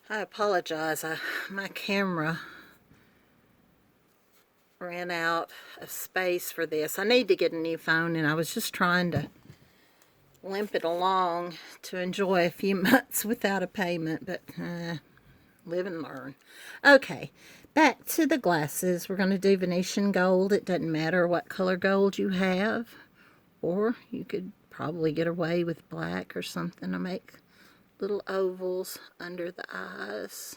I apologize. My camera ran out of space for this. I need to get a new phone, and I was just trying to limp it along to enjoy a few months without a payment, but live and learn. Okay, back to the glasses. We're going to do Venetian gold. It doesn't matter what color gold you have, or you could probably get away with black or something to make little ovals under the eyes.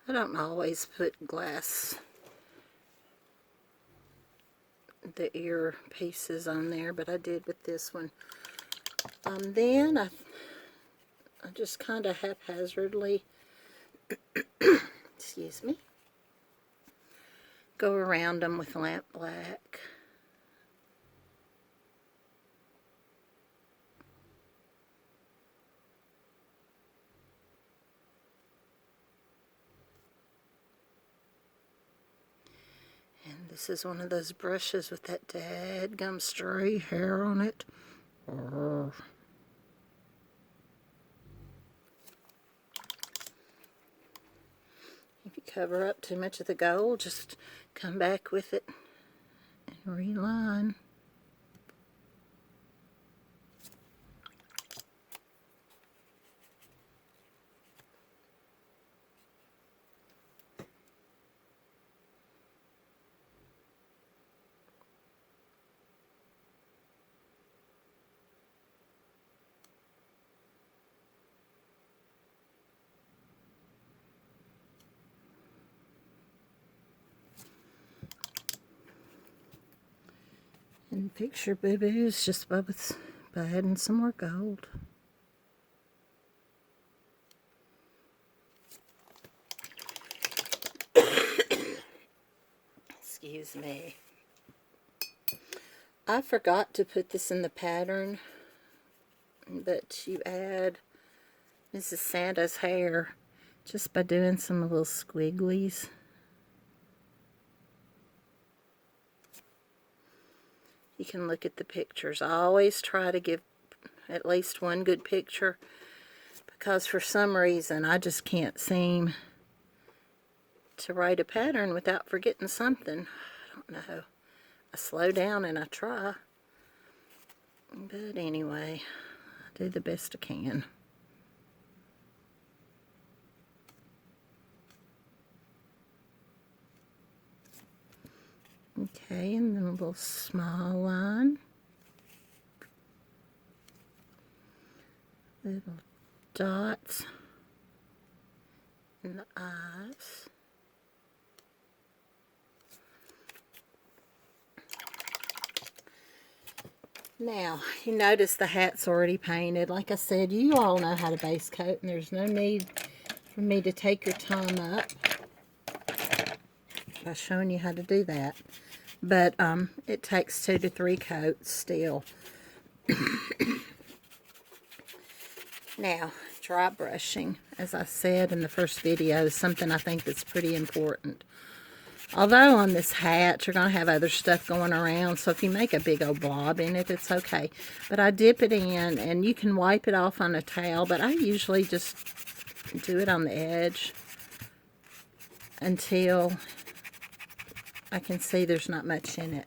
I don't always put the ear pieces on there, but I did with this one. Then I just kind of haphazardly, excuse me, go around them with lamp black. And this is one of those brushes with that dadgum stray hair on it. If you cover up too much of the gold, just come back with it and reline. And fix your boo-boos just by adding some more gold. Excuse me. I forgot to put this in the pattern, but you add Mrs. Santa's hair just by doing some little squigglies. You can look at the pictures. I always try to give at least one good picture, because for some reason I just can't seem to write a pattern without forgetting something. I don't know. I slow down and I try. But anyway, I do the best I can. Okay, and then a little small line. Little dots in the eyes. Now, you notice the hat's already painted. Like I said, you all know how to base coat, and there's no need for me to take your time up by showing you how to do that. But it takes 2 to 3 coats still. Now, dry brushing, as I said in the first video, is something I think that's pretty important. Although on this hat, you're going to have other stuff going around, so if you make a big old blob in it, it's okay. But I dip it in, and you can wipe it off on a towel, but I usually just do it on the edge until I can see there's not much in it.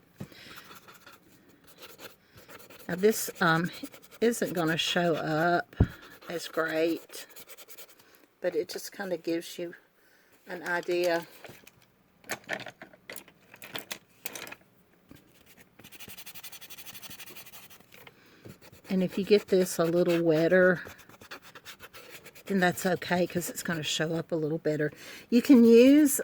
Now this isn't going to show up as great, but it just kind of gives you an idea. And if you get this a little wetter, then that's okay, because it's going to show up a little better. You can use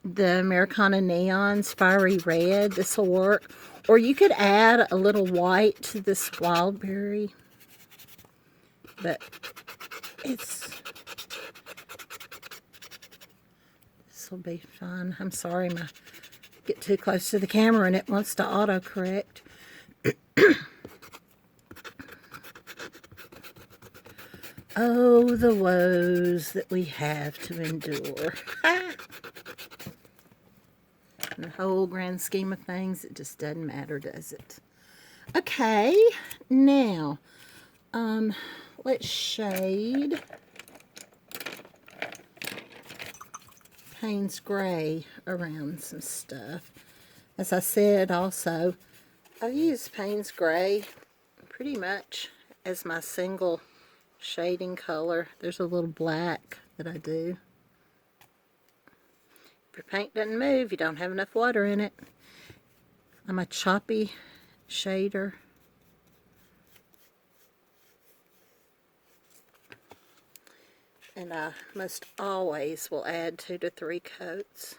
the Americana Neon's Fiery Red. This will work. Or you could add a little white to this Wildberry. But this will be fine. I'm sorry, I get too close to the camera and it wants to autocorrect. Oh, the woes that we have to endure. In the whole grand scheme of things, it just doesn't matter, does it? Okay, now, let's shade Payne's Gray around some stuff. As I said also, I use Payne's Gray pretty much as my single shading color. There's a little black that I do. If your paint doesn't move, you don't have enough water in it. I'm a choppy shader. And I most always will add 2 to 3 coats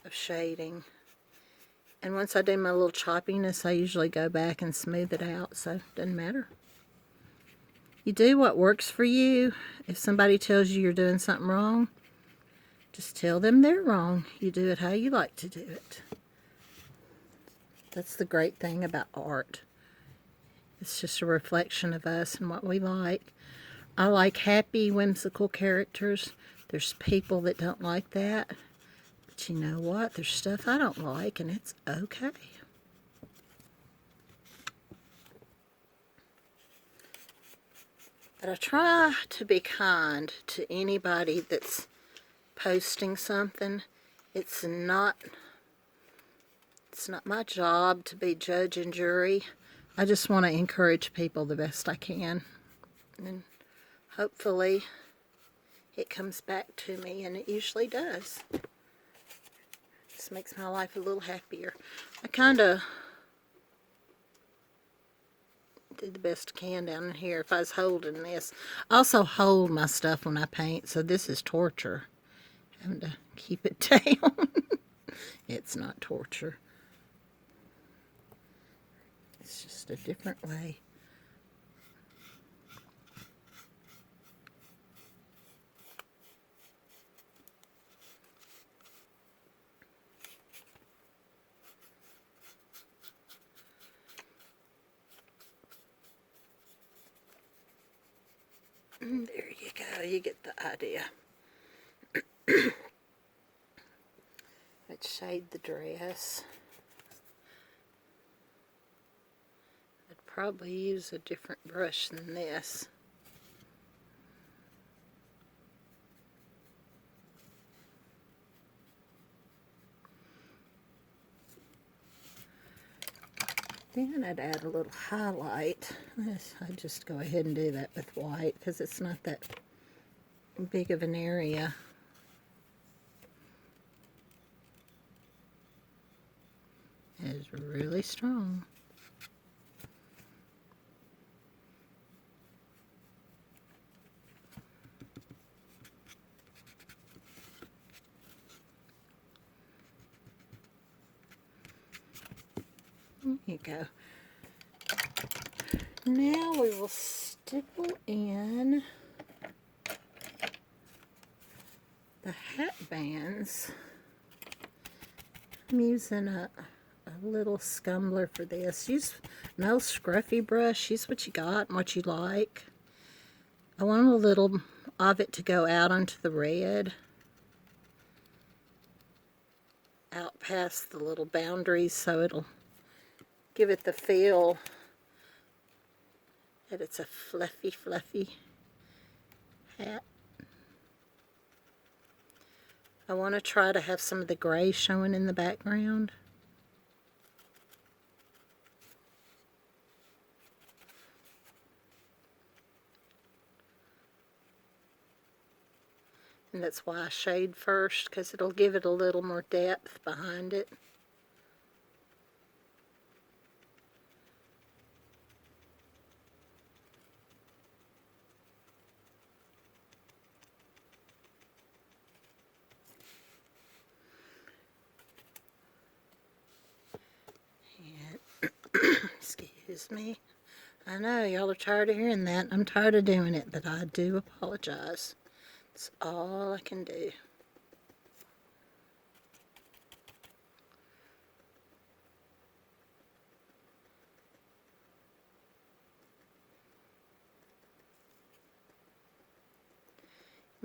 of shading. And once I do my little choppiness, I usually go back and smooth it out, so it doesn't matter. You do what works for you. If somebody tells you you're doing something wrong, just tell them they're wrong. You do it how you like to do it. That's the great thing about art. It's just a reflection of us and what we like. I like happy, whimsical characters. There's people that don't like that. But you know what? There's stuff I don't like, and it's okay. But I try to be kind to anybody that's posting something. It's not my job to be judge and jury. I just want to encourage people the best I can. And hopefully it comes back to me, and it usually does. Just makes my life a little happier. I kind of did the best I can down in here. If I was holding this, I also hold my stuff when I paint, so this is torture. Having to keep it down. It's not torture. It's just a different way. There you go. You get the idea. Let's shade the dress. I'd probably use a different brush than this. Then I'd add a little highlight. I'd just go ahead and do that with white because it's not that big of an area. It is really strong. There you go. Now we will stipple in the hat bands. I'm using a little scumbler for this. Use no scruffy brush. Use what you got and what you like. I want a little of it to go out onto the red. Out past the little boundaries so it'll give it the feel that it's a fluffy, fluffy hat. I want to try to have some of the gray showing in the background. And that's why I shade first, because it'll give it a little more depth behind it. Excuse me. I know y'all are tired of hearing that. I'm tired of doing it, but I do apologize. It's all I can do.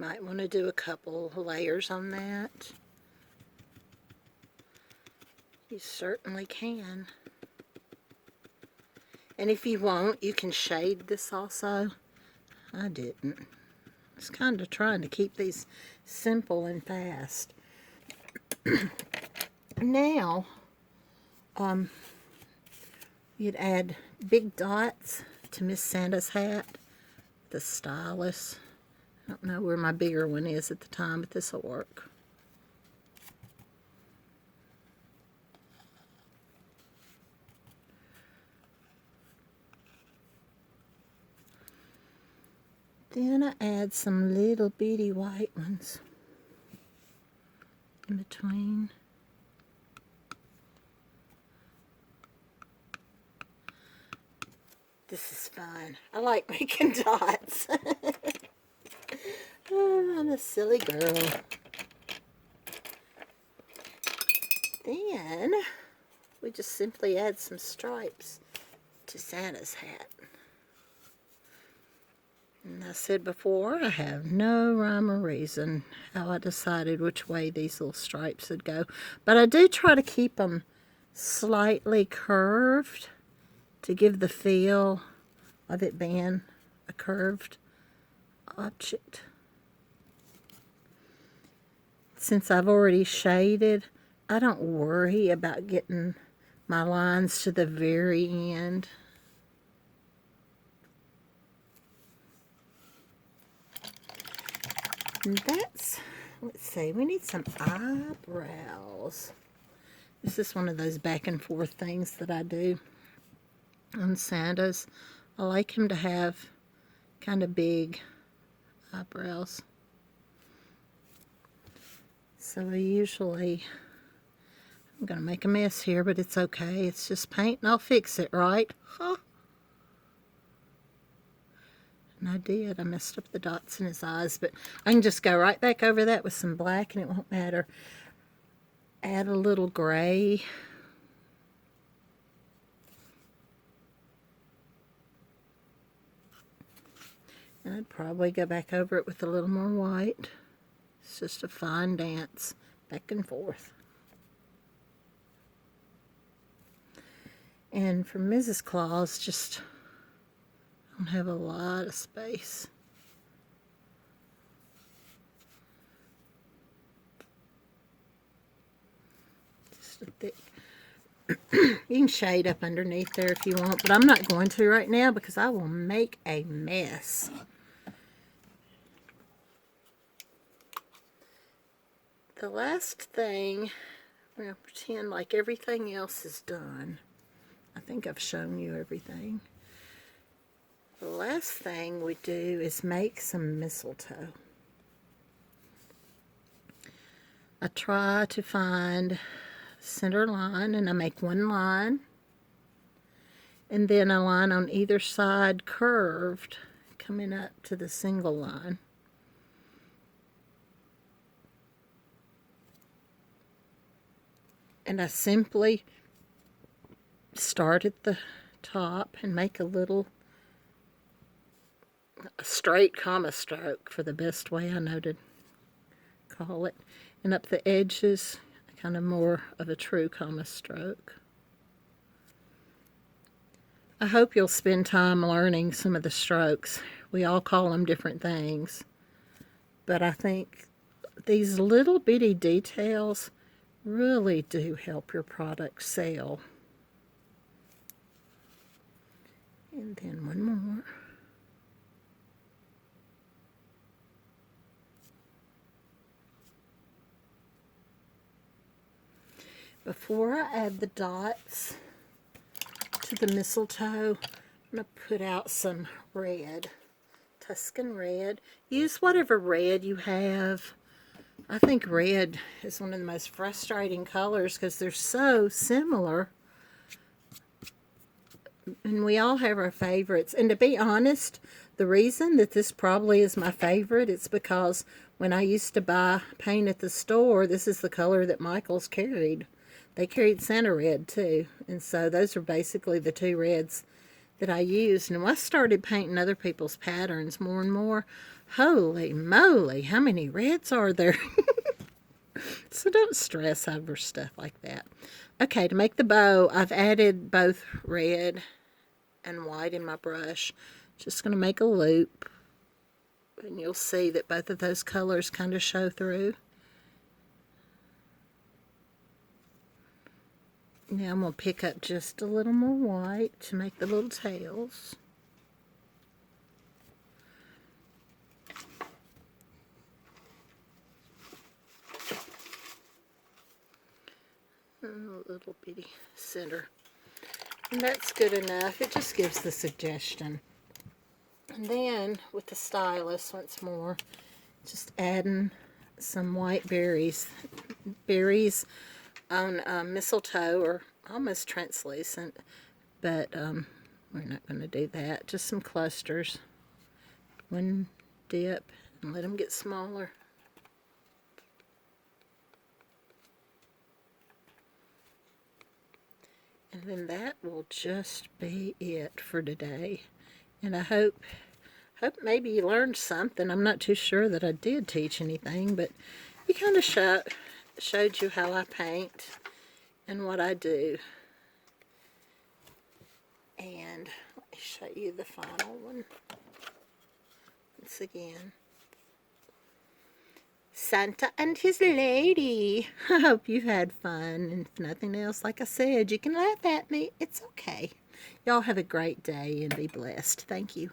Might want to do a couple layers on that. You certainly can. And if you want, you can shade this also. I didn't. I was kind of trying to keep these simple and fast. Now, you'd add big dots to Miss Santa's hat, the stylus. I don't know where my bigger one is at the time, but this will work. Then I add some little bitty white ones in between. This is fun. I like making dots. Oh, I'm a silly girl. Then we just simply add some stripes to Santa's hat. And I said before, I have no rhyme or reason how I decided which way these little stripes would go. But I do try to keep them slightly curved to give the feel of it being a curved object. Since I've already shaded, I don't worry about getting my lines to the very end. And that's, let's see, we need some eyebrows. This is one of those back and forth things that I do on Santa's. I like him to have kind of big eyebrows. So I usually, I'm going to make a mess here, but it's okay. It's just paint and I'll fix it, right? Huh? And I did. I messed up the dots in his eyes, but I can just go right back over that with some black and it won't matter. Add a little gray. And I'd probably go back over it with a little more white. It's just a fine dance, back and forth. And for Mrs. Claus, just don't have a lot of space. Just a thick. You can shade up underneath there if you want, but I'm not going to right now because I will make a mess. The last thing, I'm going to pretend like everything else is done. I think I've shown you everything. The last thing we do is make some mistletoe. I try to find center line and I make one line and then a line on either side curved coming up to the single line. And I simply start at the top and make a straight comma stroke for the best way I know to call it. And up the edges, kind of more of a true comma stroke. I hope you'll spend time learning some of the strokes. We all call them different things. But I think these little bitty details really do help your product sell. And then one more. Before I add the dots to the mistletoe, I'm going to put out some red, Tuscan red. Use whatever red you have. I think red is one of the most frustrating colors because they're so similar. And we all have our favorites. And to be honest, the reason that this probably is my favorite, it's because when I used to buy paint at the store, this is the color that Michael's carried. They carried Santa red too. And so those are basically the two reds that I used. And when I started painting other people's patterns more and more, Holy moly, how many reds are there? So don't stress over stuff like that. Okay, to make the bow, I've added both red and white in my brush. Just going to make a loop, and you'll see that both of those colors kind of show through. Now I'm going to pick up just a little more white to make the little tails. A little bitty center. And that's good enough. It just gives the suggestion. And then with the stylus once more, just adding some white berries. Berries on mistletoe are almost translucent, but we're not going to do that. Just some clusters. One dip and let them get smaller. And then that will just be it for today. And I hope maybe you learned something. I'm not too sure that I did teach anything, but you kind of showed you how I paint and what I do. And let me show you the final one once again. Santa and his lady. I hope you had fun. And if nothing else, like I said, you can laugh at me. It's okay. Y'all have a great day and be blessed. Thank you.